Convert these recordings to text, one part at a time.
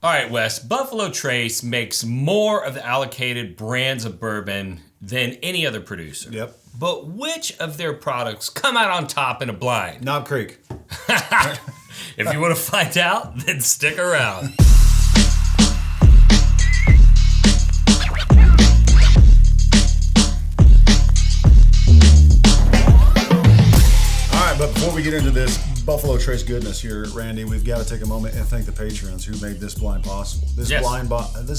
All right, Wes, Buffalo Trace makes more of the allocated brands of bourbon than any other producer. Yep. But which of their products come out on top in a blind? Knob Creek. If you want to find out, then stick around. But before we get into this Buffalo Trace goodness here, Randy, we've got to take a moment and thank the patrons who made this blind possible. This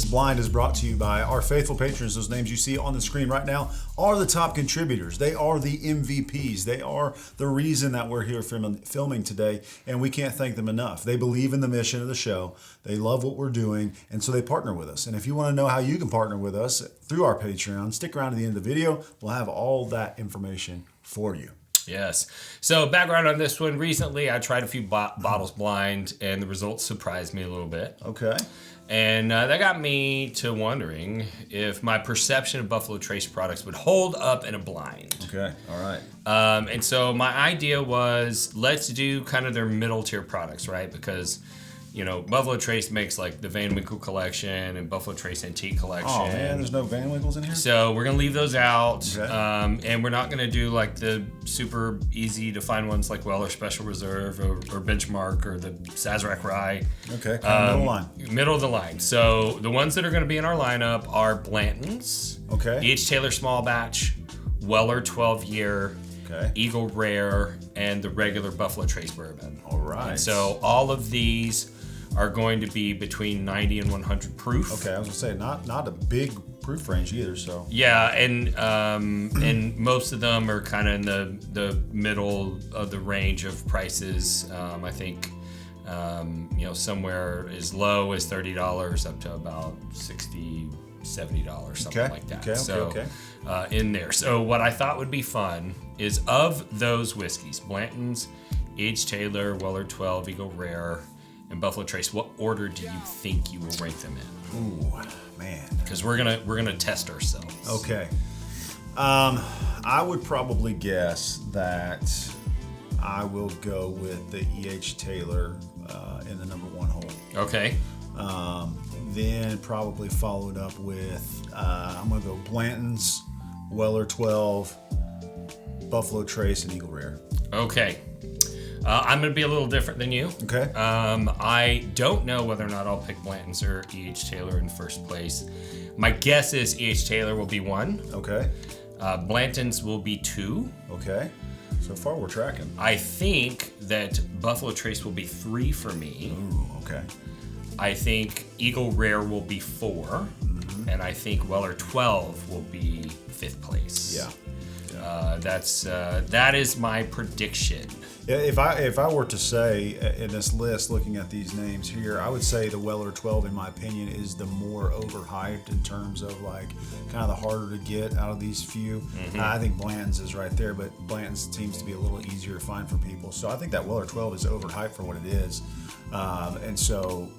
blind is brought to you by our faithful patrons. Those names you see on the screen right now are the top contributors. They are the MVPs. They are the reason that we're here filming today, and we can't thank them enough. They believe in the mission of the show. They love what we're doing, and so they partner with us. And if you want to know how you can partner with us through our Patreon, stick around to the end of the video. We'll have all that information for you. Yes. So background on this one. Recently, I tried a few bottles blind, and the results surprised me a little bit. Okay. And that got me to wondering if my perception of Buffalo Trace products would hold up in a blind. Okay. All right. And so my idea was, let's do kind of their middle tier products, right? Because, you know, Buffalo Trace makes like the Van Winkle collection and Buffalo Trace Antique collection. Oh man, there's no Van Winkles in here? So we're going to leave those out. Okay. And we're not going to do like the super easy to find ones like Weller Special Reserve or Benchmark or the Sazerac Rye. Okay, kind of middle line. Middle of the line. So the ones that are going to be in our lineup are Blantons. Okay. E.H. Taylor Small Batch, Weller 12 Year, okay, Eagle Rare, and the regular Buffalo Trace Bourbon. All right. And so all of these are going to be between 90 and 100 proof. Okay, I was gonna say not a big proof range either. So yeah, and most of them are kind of in the middle of the range of prices. I think somewhere as low as $30 up to about $60, $70, something like that. Okay. In there. So what I thought would be fun is of those whiskeys, Blanton's, H. Taylor, Weller 12, Eagle Rare, and Buffalo Trace, what order do you think you will rank them in? Ooh, man. Because we're gonna test ourselves. Okay. I would probably guess that I will go with the E.H. Taylor in the number one hole. Okay. Then probably followed up with I'm gonna go Blanton's, Weller 12, Buffalo Trace, and Eagle Rare. Okay. I'm going to be a little different than you. Okay. I don't know whether or not I'll pick Blanton's or E.H. Taylor in first place. My guess is E.H. Taylor will be 1. Okay. Blanton's will be 2. Okay. So far we're tracking. I think that Buffalo Trace will be 3 for me. Ooh, okay. I think Eagle Rare will be 4. Mm-hmm. And I think Weller 12 will be 5th place. Yeah. That is my prediction. If I were to say in this list, looking at these names here, I would say the Weller 12, in my opinion, is the more overhyped in terms of like kind of the harder to get out of these few. Mm-hmm. I think Blanton's is right there, but Blanton's seems to be a little easier to find for people. So I think that Weller 12 is overhyped for what it is, and so.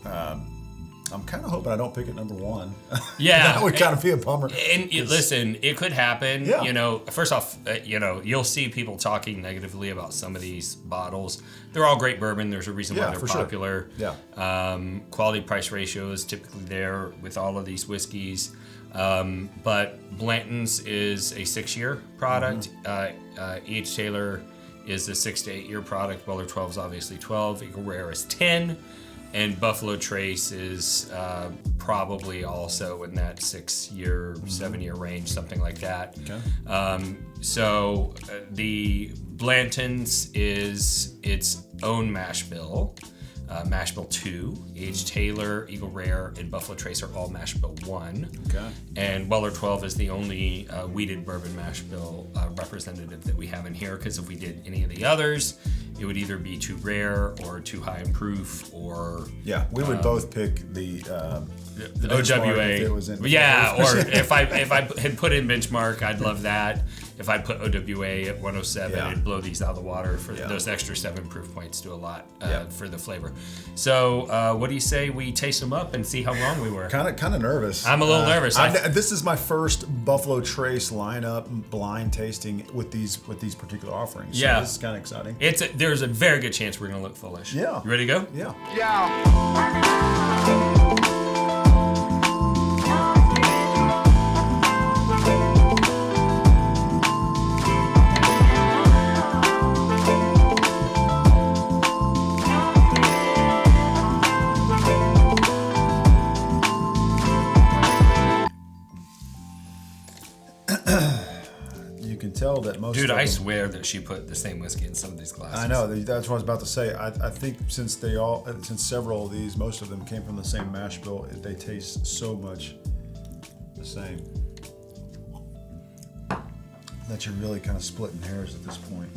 I'm kind of hoping I don't pick it number 1. Yeah. That would kind of be a bummer. And listen, it could happen. Yeah. You know, first off, you'll see people talking negatively about some of these bottles. They're all great bourbon. There's a reason why they're popular. Sure. Yeah. Quality price ratio is typically there with all of these whiskeys. But Blanton's is a 6-year product. Mm-hmm. E.H. Taylor is a 6 to 8 year product. Weller 12 is obviously 12. Eagle Rare is 10. And Buffalo Trace is probably also in that 6-year, 7-year range, something like that. Okay. So the Blanton's is its own mash bill. Mash bill 2, H. Taylor, Eagle Rare, and Buffalo Trace are all mash bill 1. Okay. And Weller 12 is the only wheated bourbon mash bill representative that we have in here, because if we did any of the others, it would either be too rare or too high in proof, or we would both pick the OWA. If it was in or if I had put in Benchmark, I'd love that. If I put OWA at 107, it'd blow these out of the water. For those extra 7 proof points do a lot for the flavor. So what do you say we taste them up and see how wrong we were? Kind of nervous. I'm a little nervous. This is my first Buffalo Trace lineup blind tasting with these particular offerings. So this is kind of exciting. There's a very good chance we're gonna look foolish. Yeah. You ready to go? Yeah. Yeah. tell that most. Dude, of I them, swear that she put the same whiskey in some of these glasses. I know. That's what I was about to say. I think since several of these, most of them came from the same mash bill, they taste so much the same that you're really kind of splitting hairs at this point.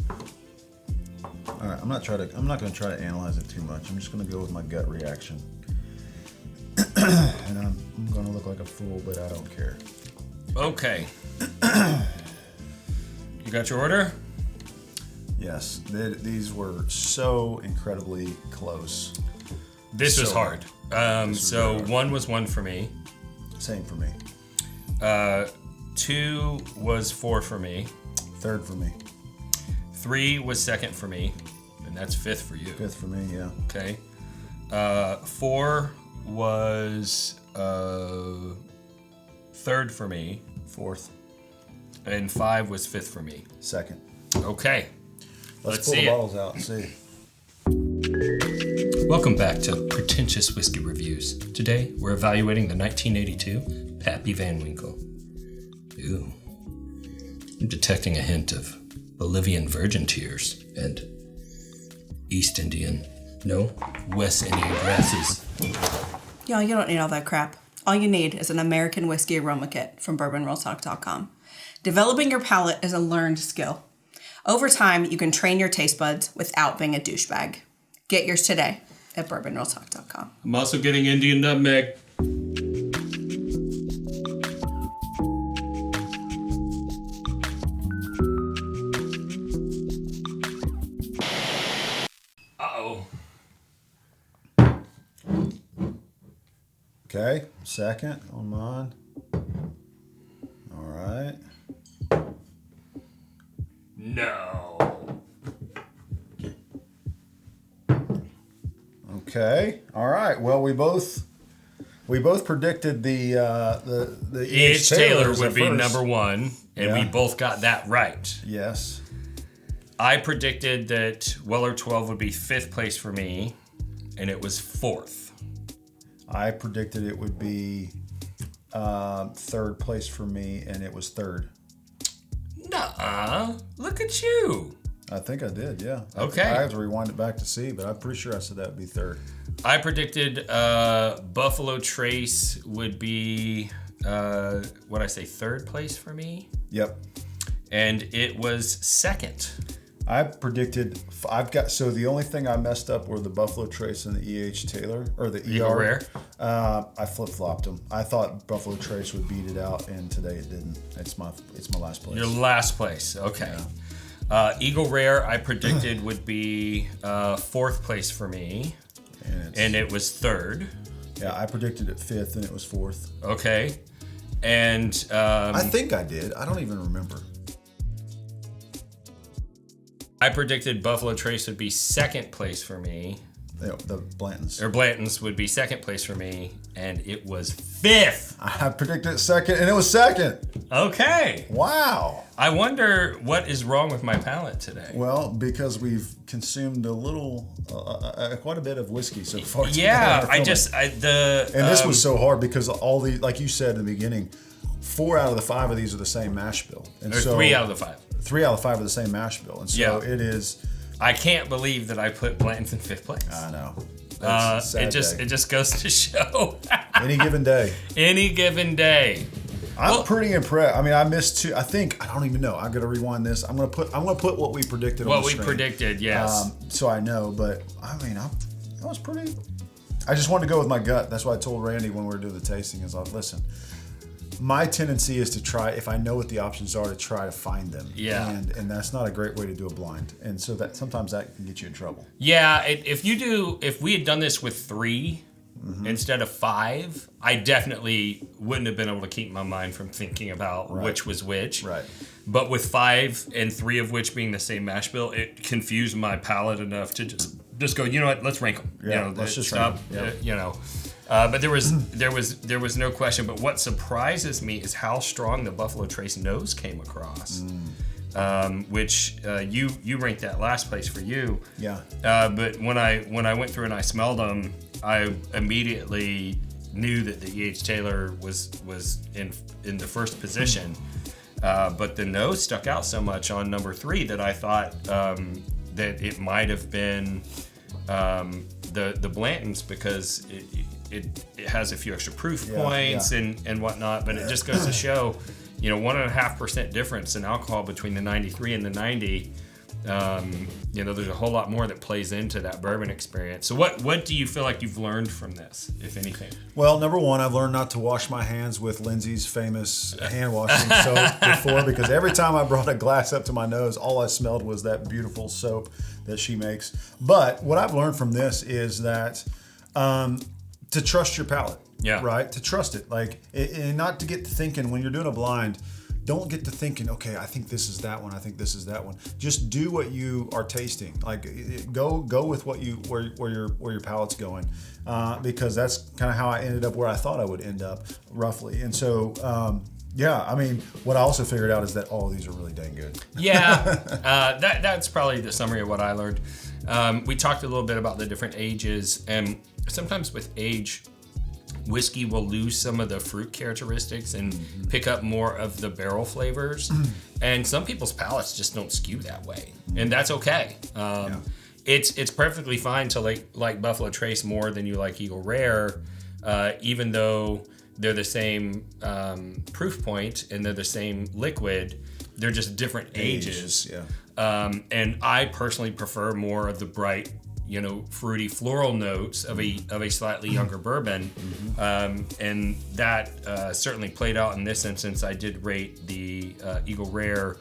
All right, I'm not going to try to analyze it too much. I'm just going to go with my gut reaction. And I'm going to look like a fool, but I don't care. Okay. You got your order? Yes. These were so incredibly close. This was hard. So really hard. 1 was 1 for me. Same for me. 2 was 4 for me. 3rd for me. 3 was 2nd for me. And that's 5th for you. 5th for me, yeah. Okay. 4 was 3rd for me. 4th. And 5 was 5th for me. 2nd. Okay. Let's see pull the it. bottles out and see. Welcome back to Pretentious Whiskey Reviews. Today, we're evaluating the 1982 Pappy Van Winkle. Ooh. I'm detecting a hint of Bolivian virgin tears and East Indian, West Indian grasses. Y'all, you don't need all that crap. All you need is an American whiskey aroma kit from bourbonrealtalk.com. Developing your palate is a learned skill. Over time, you can train your taste buds without being a douchebag. Get yours today at bourbonrealtalk.com. I'm also getting Indian nutmeg. Uh-oh. Okay, 2nd on mine. All right. No. Okay. All right. Well, we both predicted the E.H. Taylor was would at be first. number 1, and we Yeah. both got that right. Yes. I predicted that Weller 12 would be 5th place for me, and it was 4th. I predicted it would be 3rd place for me, and it was 3rd. Nuh-uh. Look at you. I think I did, yeah. Okay. I have to rewind it back to see, but I'm pretty sure I said that would be 3rd. I predicted Buffalo Trace would be, 3rd place for me? Yep. And it was 2nd. I predicted, so the only thing I messed up were the Buffalo Trace and the E.H. Taylor, or the Eagle ER. Rare? I flip-flopped them. I thought Buffalo Trace would beat it out, and today it didn't. It's my last place. Your last place, okay. Eagle Rare, I predicted would be 4th place for me, and it was 3rd. Yeah, I predicted it 5th, and it was 4th. Okay. And I think I did. I don't even remember. I predicted Buffalo Trace would be 2nd place for me. The Blantons. Or Blanton's would be 2nd place for me, and it was 5th. I predicted 2nd, and it was 2nd. Okay. Wow. I wonder what is wrong with my palate today. Well, because we've consumed a little, quite a bit of whiskey so far. Yeah, and this was so hard because all the, like you said in the beginning, 4 out of the 5 of these are the same mash bill, and or so 3 out of the 5. 3 out of the 5 are the same mash bill, and so Yeah. it is. I can't believe that I put Blanton's in 5th place. I know. It's a sad day. It just goes to show. Any given day. Any given day. I'm pretty impressed. I mean, I missed 2. I don't even know. I got to rewind this. I'm gonna put what we predicted. What on the we screen. predicted, yes. So I know, but I mean, I was pretty. I just wanted to go with my gut. That's why I told Randy when we were doing the tasting is, listen. My tendency is to try, if I know what the options are, to try to find them. Yeah. And that's not a great way to do a blind. And so that sometimes that can get you in trouble. Yeah, if we had done this with 3 instead of 5, I definitely wouldn't have been able to keep my mind from thinking about which was which. Right. But with 5 and 3 of which being the same mash bill, it confused my palate enough to just go, you know what, let's rank them. Yeah, let's just stop. rank 'em. Yeah. But there was no question. But what surprises me is how strong the Buffalo Trace nose came across, which you ranked that last place for you. Yeah. But when I went through and I smelled them, I immediately knew that the E.H. Taylor was in the first position. But the nose stuck out so much on number 3 that I thought that it might have been the Blantons, because it has a few extra proof points and whatnot. But it just goes to show, 1.5% difference in alcohol between the 93 and the 90. There's a whole lot more that plays into that bourbon experience. So what do you feel like you've learned from this, if anything? Well, number one, I've learned not to wash my hands with Lindsay's famous hand washing soap before, because every time I brought a glass up to my nose, all I smelled was that beautiful soap that she makes. But what I've learned from this is that to trust your palate. Yeah. Right? To trust it. And not to get to thinking when you're doing a blind. Don't get to thinking, okay, I think this is that one. I think this is that one. Just do what you are tasting. Go with what where your palate's going, because that's kind of how I ended up where I thought I would end up, roughly. And so, what I also figured out is that all of these are really dang good. Yeah, that's probably the summary of what I learned. We talked a little bit about the different ages, and sometimes with age, whiskey will lose some of the fruit characteristics and pick up more of the barrel flavors. And some people's palates just don't skew that way, and that's okay. It's perfectly fine to like Buffalo Trace more than you like Eagle Rare, even though they're the same proof point and they're the same liquid. They're just different ages. Yeah. And I personally prefer more of the bright, fruity floral notes of a slightly younger bourbon. And that certainly played out in this instance. I did rate the Eagle Rare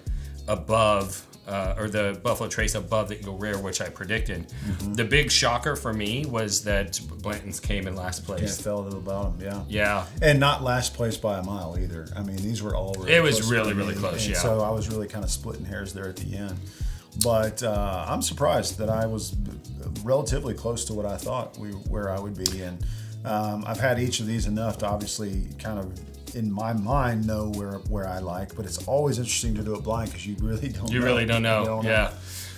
above, or the Buffalo Trace above the Eagle Rare, which I predicted. The big shocker for me was that Blanton's came in last place. Yeah, it fell to the bottom, yeah. Yeah. And not last place by a mile either. I mean, these were all really It was really, really close, and yeah. so I was really kind of splitting hairs there at the end. But I'm surprised that I was relatively close to what I thought where I would be. And I've had each of these enough to obviously kind of, in my mind, know where I like. But it's always interesting to do it blind because you really don't know. You really don't know, yeah.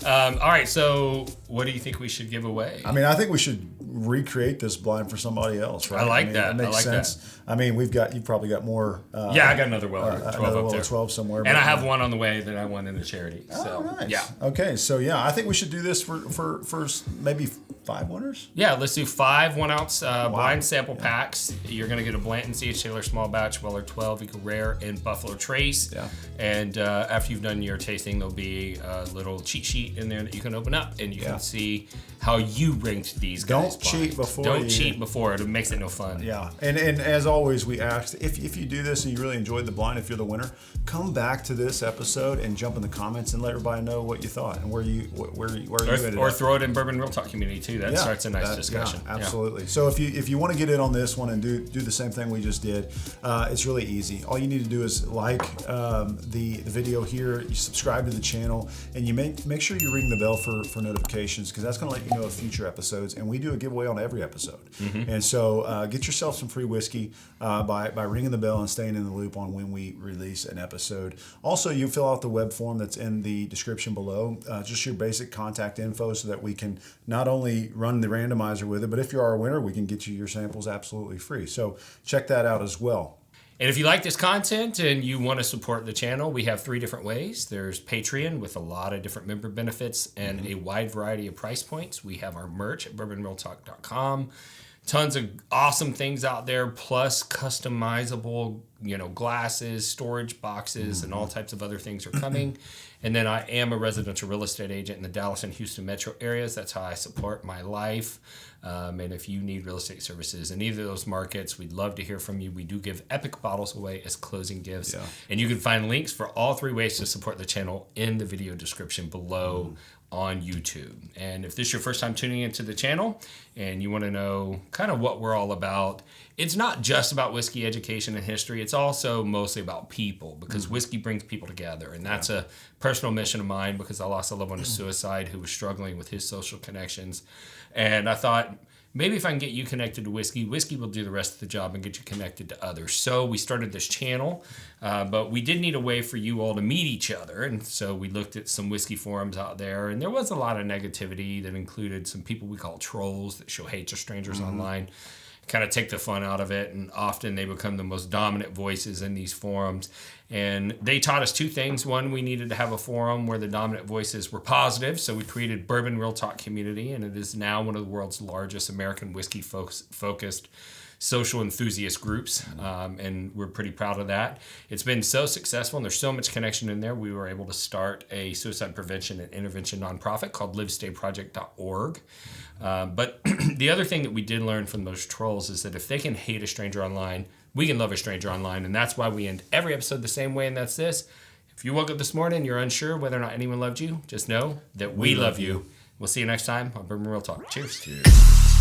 All right, so what do you think we should give away? I mean, I think we should recreate this blind for somebody else, right? I like that. It makes sense. That. I mean, you've probably got more. I got another Weller 12 up there. 12 somewhere. And I have one on the way that I won in the charity. So, nice. Yeah. Okay, so I think we should do this for maybe 5 winners. Yeah, let's do 5 1-ounce blind sample packs. You're going to get a Blanton C.H. Taylor small batch, Weller 12, Eagle Rare, and Buffalo Trace. Yeah. And after you've done your tasting, there'll be a little cheat sheet in there that you can open up, and you can see how you ranked these guys. Don't cheat before. Don't cheat before. It makes it no fun. Yeah, and as always, we ask if you do this and you really enjoyed the blind, if you're the winner, come back to this episode and jump in the comments and let everybody know what you thought and where you ended or up. throw it in Bourbon Real Talk community too. That starts a nice discussion. Yeah, absolutely. So if you want to get in on this one and do the same thing we just did, it's really easy. All you need to do is like the video here, you subscribe to the channel, and you make sure you ring the bell for notifications, because that's going to let you know of future episodes, and we do a giveaway on every episode. And so get yourself some free whiskey by ringing the bell and staying in the loop on when we release an episode. Also, you fill out the web form that's in the description below, just your basic contact info, so that we can not only run the randomizer with it, but if you're our winner, we can get you your samples absolutely free. So check that out as well. And if you like this content and you want to support the channel, we have 3 different ways. There's Patreon with a lot of different member benefits and a wide variety of price points. We have our merch at bourbonrealtalk.com. Tons of awesome things out there, plus customizable, glasses, storage boxes, and all types of other things are coming. And then I am a residential real estate agent in the Dallas and Houston metro areas. That's how I support my life. And if you need real estate services in either of those markets, we'd love to hear from you. We do give epic bottles away as closing gifts. Yeah. And you can find links for all 3 ways to support the channel in the video description below on YouTube. And if this is your first time tuning into the channel and you want to know kind of what we're all about, it's not just about whiskey education and history. It's also mostly about people, because whiskey brings people together. And that's a personal mission of mine, because I lost a loved one to suicide who was struggling with his social connections. And I thought, maybe if I can get you connected to whiskey will do the rest of the job and get you connected to others. So we started this channel, but we did need a way for you all to meet each other. And so we looked at some whiskey forums out there, and there was a lot of negativity that included some people we call trolls that show hate to strangers online. kind of take the fun out of it, and often they become the most dominant voices in these forums. And they taught us two things. One, we needed to have a forum where the dominant voices were positive, so we created Bourbon Real Talk Community, and it is now one of the world's largest American whiskey focused social enthusiast groups, and we're pretty proud of that. It's been so successful, and there's so much connection in there. We were able to start a suicide prevention and intervention nonprofit called livestayproject.org. But the other thing that we did learn from those trolls is that if they can hate a stranger online, we can love a stranger online, and that's why we end every episode the same way, and that's this. If you woke up this morning and you're unsure whether or not anyone loved you, just know that we love you. We'll see you next time on Bourbon Real Talk. Cheers. Cheers.